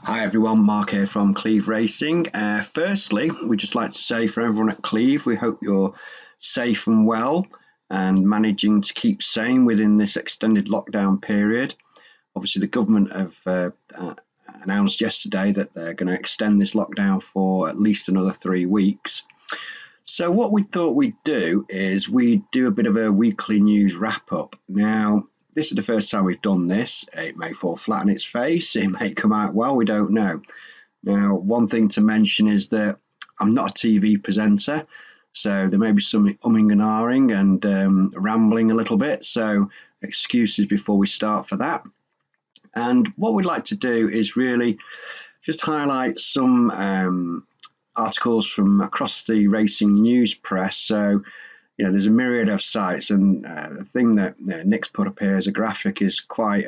Hi everyone, Mark here from Cleeve Racing. Firstly, we'd just like to say for everyone at Cleeve, we hope you're safe and well and managing to keep sane within this extended lockdown period. Obviously, the government have announced yesterday that they're going to extend this lockdown for at least another 3 weeks. So what we thought we'd do is we'd do a bit of a weekly news wrap up. Now, this is the first time we've done this. It may fall flat on its face, it may come out well, we don't know. Now, one thing to mention is that I'm not a TV presenter, so there may be some umming and ahhing and rambling a little bit, so excuses before we start for that. And what we'd like to do is really just highlight some articles from across the racing news press. So there's a myriad of sites, and the thing that Nick's put up here as a graphic is quite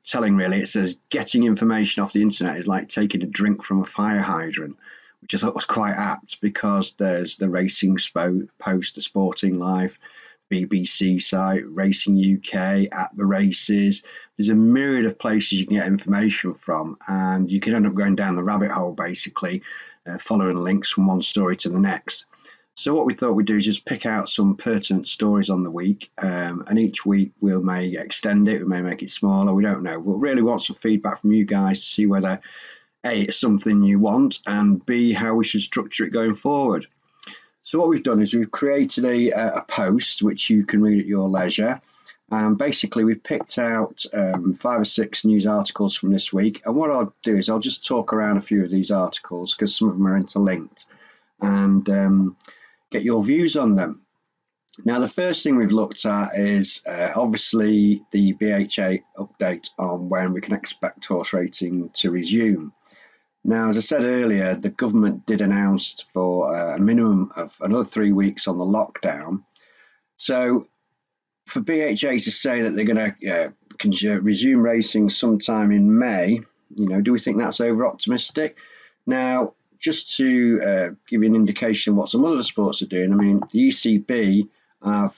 telling, really. It says, getting information off the internet is like taking a drink from a fire hydrant, which I thought was quite apt, because there's the Racing Post, the Sporting Life, BBC site, Racing UK, at the races. There's a myriad of places you can get information from, and you can end up going down the rabbit hole, basically, following links from one story to the next. So what we thought we'd do is just pick out some pertinent stories on the week, and each week we may extend it, we may make it smaller, we don't know. We'll really want some feedback from you guys to see whether A, it's something you want, and B, how we should structure it going forward. So what we've done is we've created a post which you can read at your leisure. Basically, we've picked out 5 or 6 news articles from this week, and what I'll do is I'll just talk around a few of these articles because some of them are interlinked, and get your views on them. Now, the first thing we've looked at is obviously the BHA update on when we can expect horse racing to resume. Now, as I said earlier, the government did announce for a minimum of another 3 weeks on the lockdown. So for BHA to say that they're going to resume racing sometime in May, do we think that's over optimistic? Now, just to give you an indication of what some other sports are doing, I mean, the ECB have,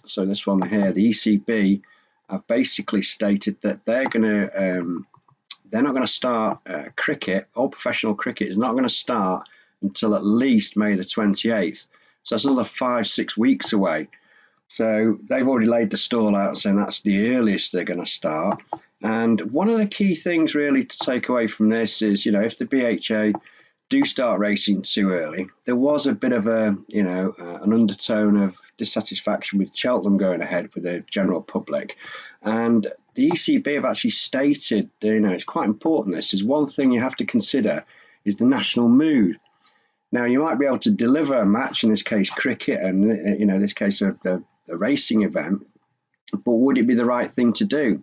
so this one here, the ECB have basically stated that they're not going to start cricket, all professional cricket is not going to start until at least May the 28th. So that's another 5-6 weeks away. So they've already laid the stall out saying that's the earliest they're going to start. And one of the key things really to take away from this is, if the BHA do start racing too early, there was a bit of an undertone of dissatisfaction with Cheltenham going ahead with the general public. And the ECB have actually stated, it's quite important, this is one thing you have to consider, is the national mood. Now, you might be able to deliver a match, in this case cricket, and in this case a racing event, but would it be the right thing to do?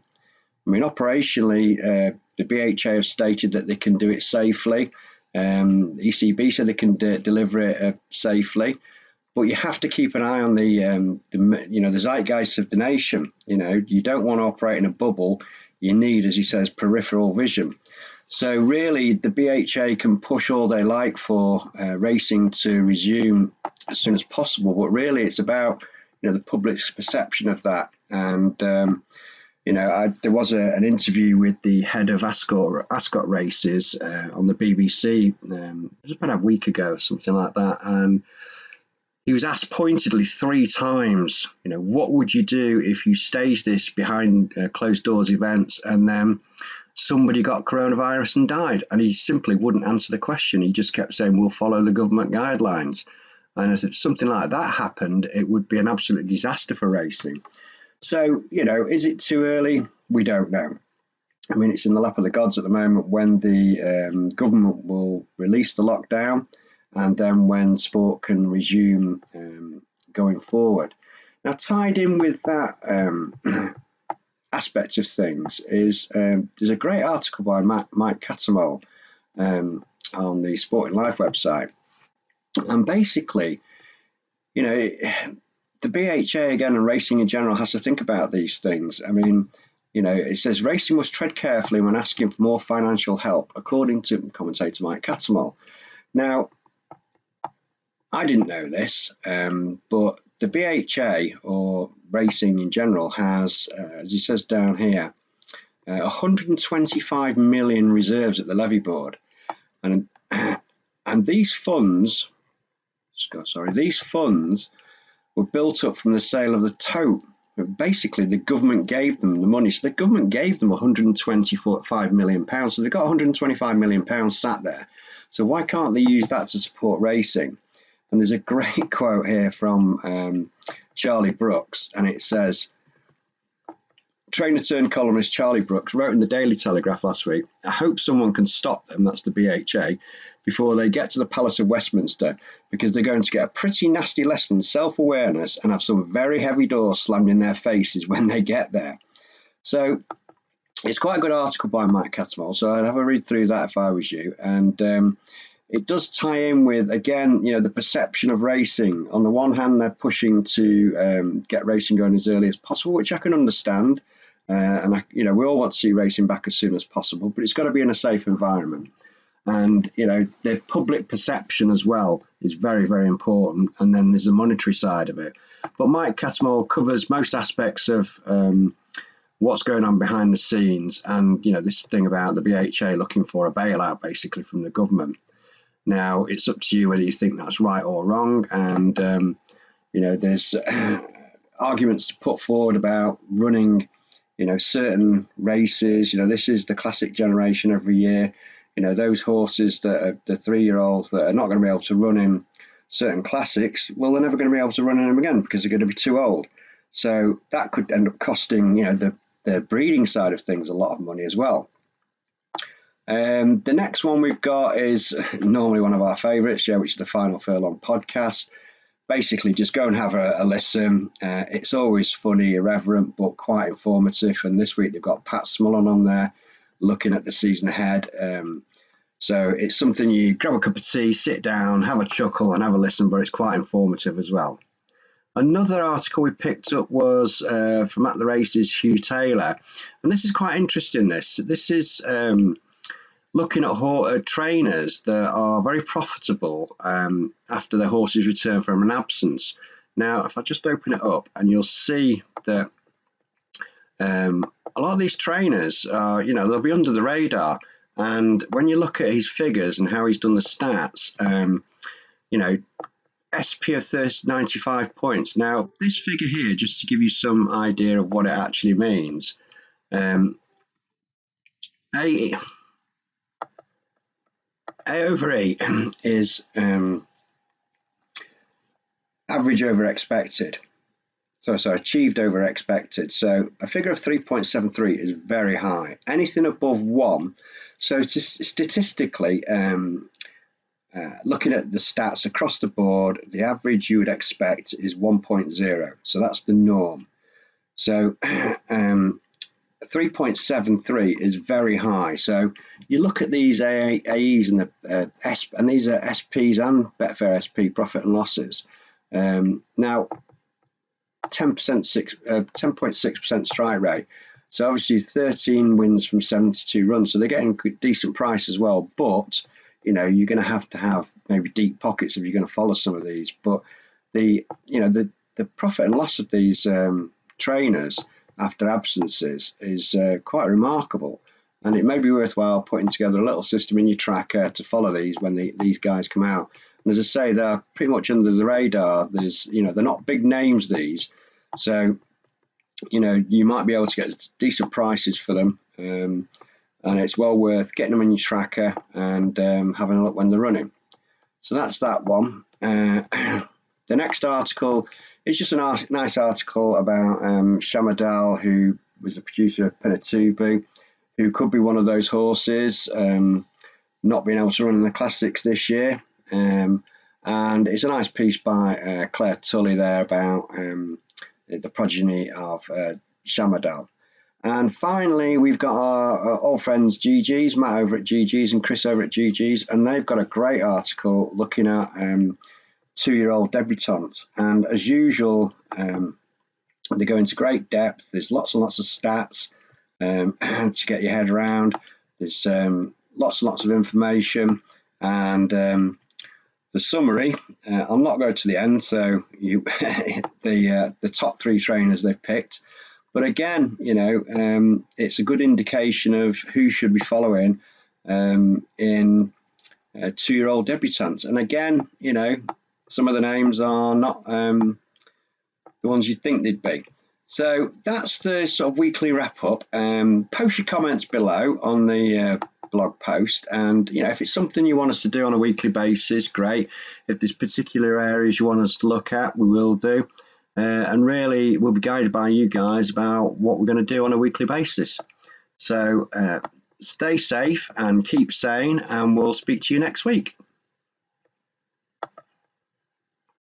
I mean, operationally, the BHA have stated that they can do it safely. The ECB said they can deliver it safely, but you have to keep an eye on the zeitgeist of the nation. You don't want to operate in a bubble. You need, as he says, peripheral vision. So really, the BHA can push all they like for racing to resume as soon as possible, but really it's about the public's perception of that. And there was an interview with the head of Ascot races on the BBC. It was about a week ago, something like that, and he was asked pointedly 3 times, what would you do if you staged this behind closed doors events and then somebody got coronavirus and died? And he simply wouldn't answer the question. He just kept saying, we'll follow the government guidelines. And if something like that happened, it would be an absolute disaster for racing. So, is it too early? We don't know. I mean, it's in the lap of the gods at the moment when the government will release the lockdown, and then when sport can resume going forward. Now, tied in with that aspect of things is there's a great article by Mike Cattermole on the Sporting Life website. And basically, the BHA again and racing in general has to think about these things. I mean, it says racing must tread carefully when asking for more financial help, according to commentator Mike Cattermole. Now, I didn't know this, but the BHA or racing in general has, as he says down here, 125 million reserves at the levy board, and these funds, were built up from the sale of the tote. Basically, the government gave them the money. So the government gave them £125 million. So they've got £125 million sat there. So why can't they use that to support racing? And there's a great quote here from Charlie Brooks, and it says, trainer turned columnist Charlie Brooks wrote in the Daily Telegraph last week, I hope someone can stop them, that's the BHA, before they get to the Palace of Westminster, because they're going to get a pretty nasty lesson in self-awareness and have some very heavy doors slammed in their faces when they get there. So it's quite a good article by Mike Cattermole, so I'd have a read through that if I was you. And it does tie in with, again, the perception of racing. On the one hand, they're pushing to get racing going as early as possible, which I can understand. And we all want to see racing back as soon as possible, but it's got to be in a safe environment. And the public perception as well is very, very important. And then there's the monetary side of it. But Mike Cattermole covers most aspects of what's going on behind the scenes, and this thing about the BHA looking for a bailout basically from the government. Now it's up to you whether you think that's right or wrong, and there's arguments to put forward about running certain races. This is the classic generation every year. Those horses that are the 3-year-olds that are not going to be able to run in certain classics, well, they're never going to be able to run in them again because they're going to be too old. So that could end up costing the breeding side of things a lot of money as well. The next one we've got is normally one of our favourites, which is the Final Furlong podcast. Basically, just go and have a listen. It's always funny, irreverent, but quite informative. And this week they've got Pat Smullen on there looking at the season ahead. So it's something you grab a cup of tea, sit down, have a chuckle and have a listen, but it's quite informative as well. Another article we picked up was from At the Races, Hugh Taylor. And this is quite interesting, this is looking at trainers that are very profitable after their horses return from an absence. Now, if I just open it up, and you'll see that a lot of these trainers are, they'll be under the radar. And when you look at his figures and how he's done the stats, SP of 95 points. Now, this figure here, just to give you some idea of what it actually means, A over E is average over expected. So achieved over expected. So a figure of 3.73 is very high. Anything above 1. So statistically, looking at the stats across the board, the average you would expect is 1.0. So that's the norm. So 3.73 is very high. So you look at these AEs and and these are SPs and Betfair SP profit and losses. Now 10.6% strike rate. So obviously 13 wins from 72 runs. So they're getting a decent price as well. But you're going to have maybe deep pockets if you're going to follow some of these. But the profit and loss of these trainers after absences is quite remarkable, and it may be worthwhile putting together a little system in your tracker to follow these when these guys come out. And as I say, they're pretty much under the radar. There's they're not big names, these, so you might be able to get decent prices for them, and it's well worth getting them in your tracker and having a look when they're running. So that's that one. The next article is just a nice article about Shamadal, who was the producer of Pinatubo, who could be one of those horses not being able to run in the classics this year. And it's a nice piece by Claire Tully there about the progeny of Shamadal. And finally, we've got our old friends GG's, Matt over at GG's and Chris over at GG's, and they've got a great article looking at 2-year-old debutantes. And as usual, they go into great depth. There's lots and lots of stats to get your head around. There's lots and lots of information, and the summary. I'll not go to the end. So the top 3 trainers they've picked, But again, you know, it's a good indication of who should be following in 2-year-old debutants. And again, you know, some of the names are not the ones you'd think they'd be. So that's the sort of weekly wrap up. Post your comments below on the blog post, and you know, if it's something you want us to do on a weekly basis, great. If there's particular areas you want us to look at, we will do. And really, we'll be guided by you guys about what we're going to do on a weekly basis. So stay safe and keep sane, and we'll speak to you next week.